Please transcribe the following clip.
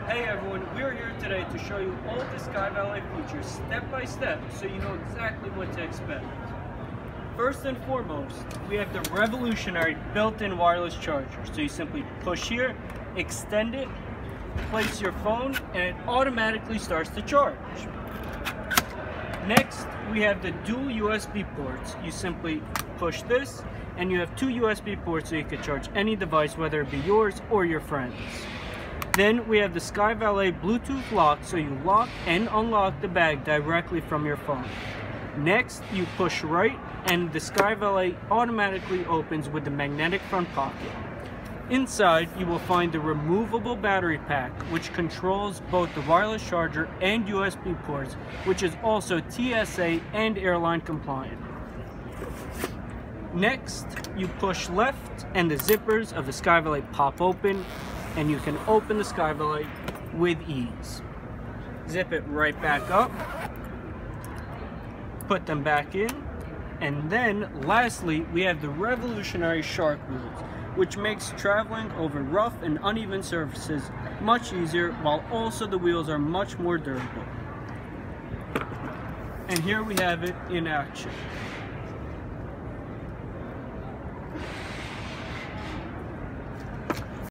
Hey everyone, we are here today to show you all the SkyValet features step by step so you know exactly what to expect. First and foremost, we have the revolutionary built-in wireless charger. So you simply push here, extend it, place your phone, and it automatically starts to charge. Next, we have the dual USB ports. You simply push this, and you have two USB ports so you can charge any device, whether it be yours or your friend's. Then we have the SkyValet Bluetooth lock, so you lock and unlock the bag directly from your phone. Next, you push right, and the SkyValet automatically opens with the magnetic front pocket. Inside, you will find the removable battery pack, which controls both the wireless charger and USB ports, which is also Tsa and Airline Compliant. Next, you push left, and the zippers of the SkyValet pop open, and you can open the SkyValet with ease. Zip it right back up, put them back in, and then lastly, we have the revolutionary shark wheels, which makes traveling over rough and uneven surfaces much easier, while also the wheels are much more durable. And here we have it in action.